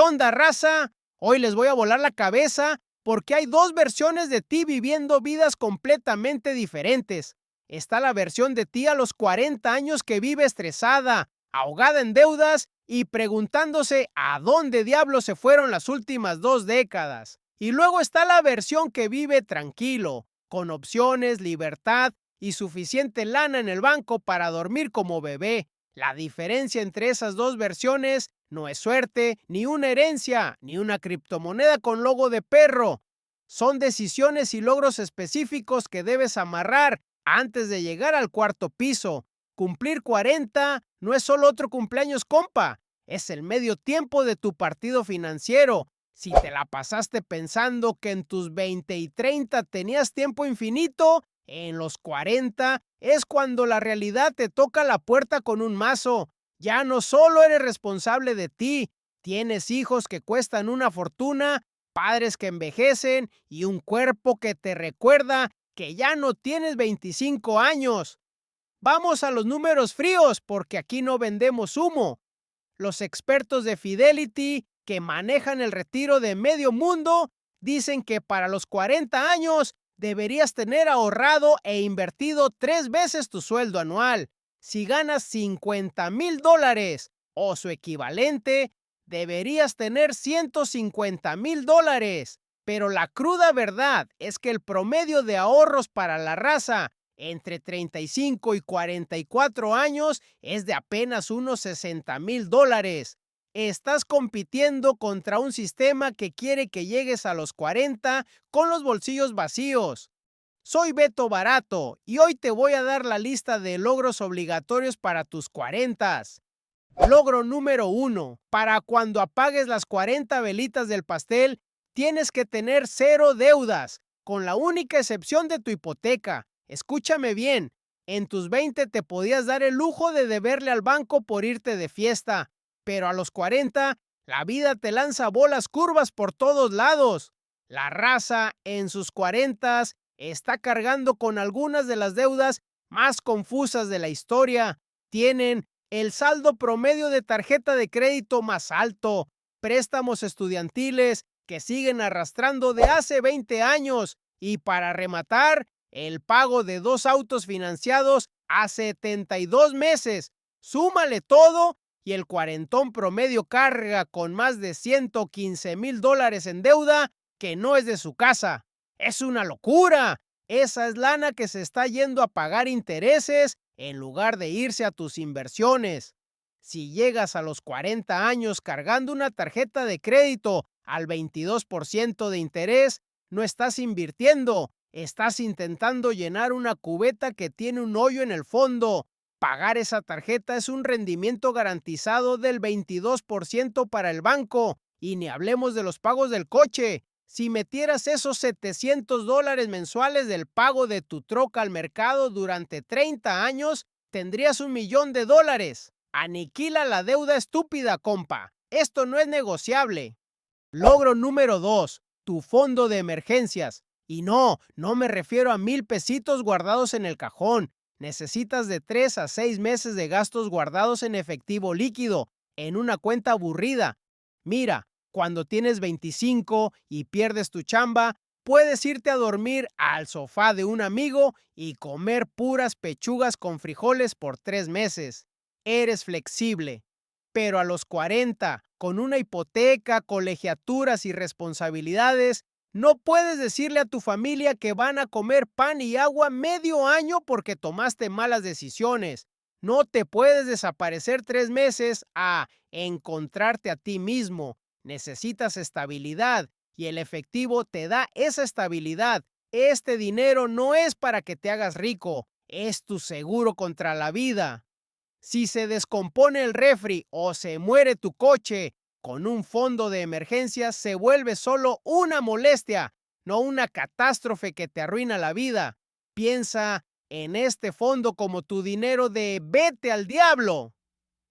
onda, raza? Hoy les voy a volar la cabeza porque hay dos versiones de ti viviendo vidas completamente diferentes. Está la versión de ti a los 40 años que vive estresada, ahogada en deudas y preguntándose a dónde diablos se fueron las últimas 2 décadas. Y luego está la versión que vive tranquilo, con opciones, libertad y suficiente lana en el banco para dormir como bebé. La diferencia entre esas dos versiones no es suerte, ni una herencia, ni una criptomoneda con logo de perro. Son decisiones y logros específicos que debes amarrar antes de llegar al cuarto piso. Cumplir 40 no es solo otro cumpleaños, compa. Es el medio tiempo de tu partido financiero. Si te la pasaste pensando que en tus 20 y 30 tenías tiempo infinito, en los 40 es cuando la realidad te toca la puerta con un mazo. Ya no solo eres responsable de ti, tienes hijos que cuestan una fortuna, padres que envejecen y un cuerpo que te recuerda que ya no tienes 25 años. Vamos a los números fríos porque aquí no vendemos humo. Los expertos de Fidelity que manejan el retiro de medio mundo dicen que para los 40 años deberías tener ahorrado e invertido 3 veces tu sueldo anual. Si ganas $50,000 o su equivalente, deberías tener $150,000. Pero la cruda verdad es que el promedio de ahorros para la raza entre 35 y 44 años es de apenas unos $60,000. Estás compitiendo contra un sistema que quiere que llegues a los 40 con los bolsillos vacíos. Soy Beto Barato y hoy te voy a dar la lista de logros obligatorios para tus 40. Logro número 1. Para cuando apagues las 40 velitas del pastel, tienes que tener 0 deudas, con la única excepción de tu hipoteca. Escúchame bien, en tus 20 te podías dar el lujo de deberle al banco por irte de fiesta, pero a los 40, la vida te lanza bolas curvas por todos lados. La raza en sus 40 está cargando con algunas de las deudas más confusas de la historia. Tienen el saldo promedio de tarjeta de crédito más alto, préstamos estudiantiles que siguen arrastrando de hace 20 años y para rematar, el pago de 2 autos financiados a 72 meses. Súmale todo y el cuarentón promedio carga con más de $115,000 en deuda que no es de su casa. ¡Es una locura! Esa es lana que se está yendo a pagar intereses en lugar de irse a tus inversiones. Si llegas a los 40 años cargando una tarjeta de crédito al 22% de interés, no estás invirtiendo, estás intentando llenar una cubeta que tiene un hoyo en el fondo. Pagar esa tarjeta es un rendimiento garantizado del 22% para el banco, y ni hablemos de los pagos del coche. Si metieras esos $700 mensuales del pago de tu troca al mercado durante 30 años, tendrías $1,000,000. Aniquila la deuda estúpida, compa. Esto no es negociable. Logro número 2. Tu fondo de emergencias. Y no me refiero a 1,000 pesitos guardados en el cajón. Necesitas de 3 a 6 meses de gastos guardados en efectivo líquido, en una cuenta aburrida. Mira, cuando tienes 25 y pierdes tu chamba, puedes irte a dormir al sofá de un amigo y comer puras pechugas con frijoles por 3 meses. Eres flexible. Pero a los 40, con una hipoteca, colegiaturas y responsabilidades, no puedes decirle a tu familia que van a comer pan y agua medio año porque tomaste malas decisiones. No te puedes desaparecer 3 meses a encontrarte a ti mismo. Necesitas estabilidad y el efectivo te da esa estabilidad. Este dinero no es para que te hagas rico, es tu seguro contra la vida. Si se descompone el refri o se muere tu coche, con un fondo de emergencia se vuelve solo una molestia, no una catástrofe que te arruina la vida. Piensa en este fondo como tu dinero de vete al diablo.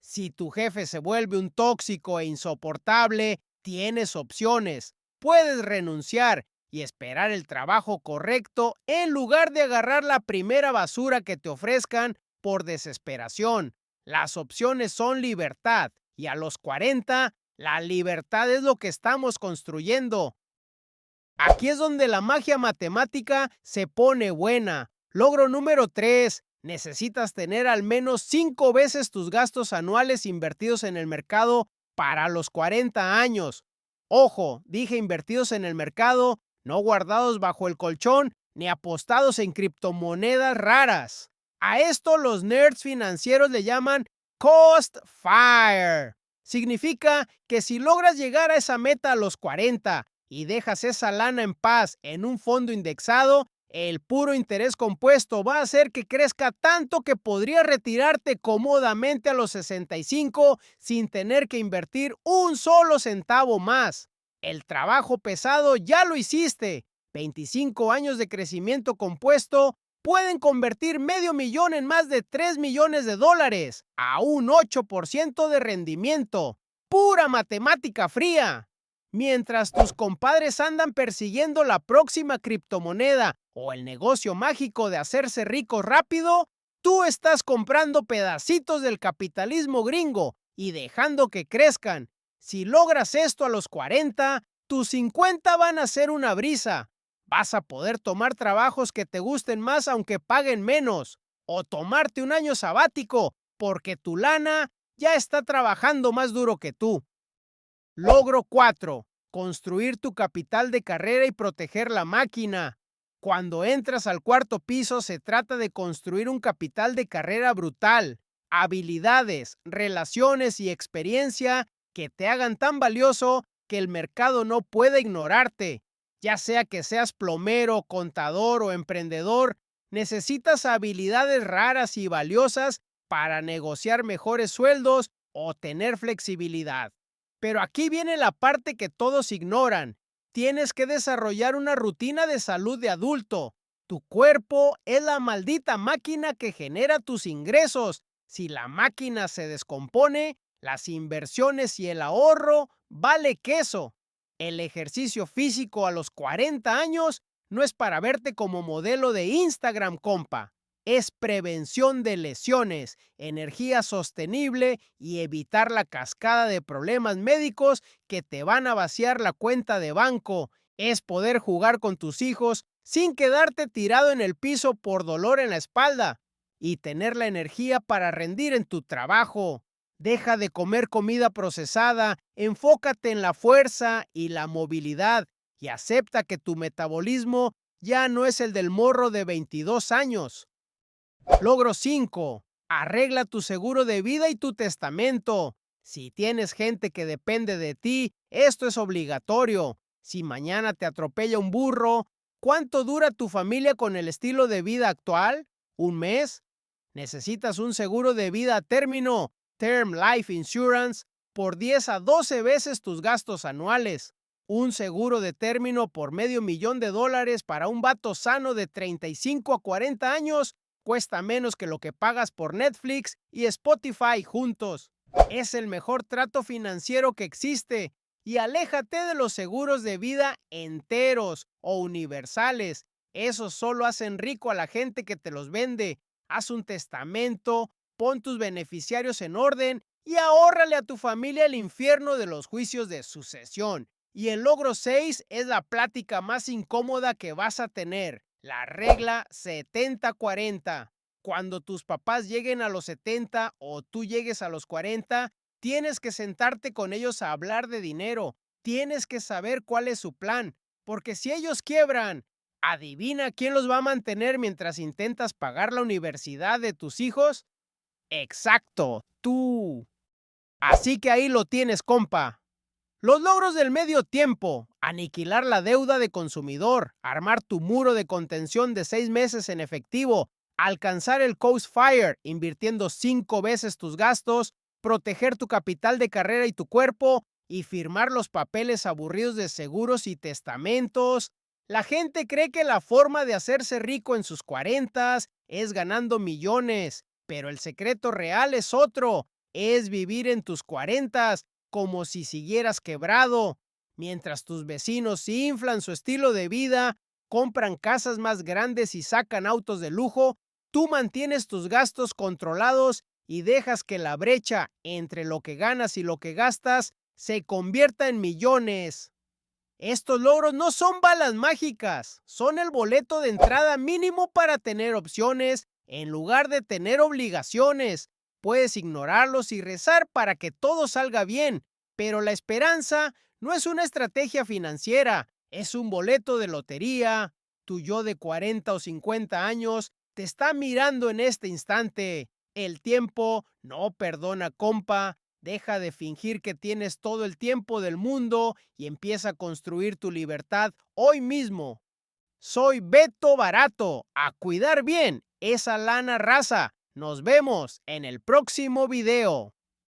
Si tu jefe se vuelve un tóxico e insoportable, tienes opciones. Puedes renunciar y esperar el trabajo correcto en lugar de agarrar la primera basura que te ofrezcan por desesperación. Las opciones son libertad y a los 40 La libertad es lo que estamos construyendo. Aquí es donde la magia matemática se pone buena. Logro número 3. Necesitas tener al menos 5 veces tus gastos anuales invertidos en el mercado para los 40 años. Ojo, dije invertidos en el mercado, no guardados bajo el colchón ni apostados en criptomonedas raras. A esto los nerds financieros le llaman Cost Fire. Significa que si logras llegar a esa meta a los 40 y dejas esa lana en paz en un fondo indexado, el puro interés compuesto va a hacer que crezca tanto que podrías retirarte cómodamente a los 65 sin tener que invertir un solo centavo más. El trabajo pesado ya lo hiciste. 25 años de crecimiento compuesto pueden convertir $500,000 en más de $3 millones a un 8% de rendimiento. ¡Pura matemática fría! Mientras tus compadres andan persiguiendo la próxima criptomoneda o el negocio mágico de hacerse rico rápido, tú estás comprando pedacitos del capitalismo gringo y dejando que crezcan. Si logras esto a los 40, tus 50 van a ser una brisa. Vas a poder tomar trabajos que te gusten más aunque paguen menos, o tomarte un año sabático porque tu lana ya está trabajando más duro que tú. Logro 4. Construir tu capital de carrera y proteger la máquina. Cuando entras al cuarto piso se trata de construir un capital de carrera brutal, habilidades, relaciones y experiencia que te hagan tan valioso que el mercado no pueda ignorarte. Ya sea que seas plomero, contador o emprendedor, necesitas habilidades raras y valiosas para negociar mejores sueldos o tener flexibilidad. Pero aquí viene la parte que todos ignoran. Tienes que desarrollar una rutina de salud de adulto. Tu cuerpo es la maldita máquina que genera tus ingresos. Si la máquina se descompone, las inversiones y el ahorro vale queso. El ejercicio físico a los 40 años no es para verte como modelo de Instagram, compa. Es prevención de lesiones, energía sostenible y evitar la cascada de problemas médicos que te van a vaciar la cuenta de banco. Es poder jugar con tus hijos sin quedarte tirado en el piso por dolor en la espalda y tener la energía para rendir en tu trabajo. Deja de comer comida procesada, enfócate en la fuerza y la movilidad y acepta que tu metabolismo ya no es el del morro de 22 años. Logro 5. Arregla tu seguro de vida y tu testamento. Si tienes gente que depende de ti, esto es obligatorio. Si mañana te atropella un burro, ¿cuánto dura tu familia con el estilo de vida actual? ¿Un mes? Necesitas un seguro de vida a término, Term Life Insurance, por 10 a 12 veces tus gastos anuales. Un seguro de término por $500,000 para un vato sano de 35 a 40 años cuesta menos que lo que pagas por Netflix y Spotify juntos. Es el mejor trato financiero que existe y aléjate de los seguros de vida enteros o universales. Esos solo hacen rico a la gente que te los vende. Haz un testamento, pon tus beneficiarios en orden y ahórrale a tu familia el infierno de los juicios de sucesión. Y el logro 6 es la plática más incómoda que vas a tener. La regla 70-40. Cuando tus papás lleguen a los 70 o tú llegues a los 40, tienes que sentarte con ellos a hablar de dinero. Tienes que saber cuál es su plan. Porque si ellos quiebran, ¿adivina quién los va a mantener mientras intentas pagar la universidad de tus hijos? Exacto, tú. Así que ahí lo tienes, compa. Los logros del medio tiempo: aniquilar la deuda de consumidor, armar tu muro de contención de 6 meses en efectivo, alcanzar el Coast Fire invirtiendo 5 veces tus gastos, proteger tu capital de carrera y tu cuerpo, y firmar los papeles aburridos de seguros y testamentos. La gente cree que la forma de hacerse rico en sus 40 es ganando millones, pero el secreto real es otro, es vivir en tus 40 como si siguieras quebrado. Mientras tus vecinos inflan su estilo de vida, compran casas más grandes y sacan autos de lujo, tú mantienes tus gastos controlados y dejas que la brecha entre lo que ganas y lo que gastas se convierta en millones. Estos logros no son balas mágicas, son el boleto de entrada mínimo para tener opciones en lugar de tener obligaciones. Puedes ignorarlos y rezar para que todo salga bien, pero la esperanza no es una estrategia financiera, es un boleto de lotería. Tu yo de 40 o 50 años te está mirando en este instante. El tiempo no perdona, compa. Deja de fingir que tienes todo el tiempo del mundo y empieza a construir tu libertad hoy mismo. Soy Beto Barato. A cuidar bien esa lana, raza. Nos vemos en el próximo video.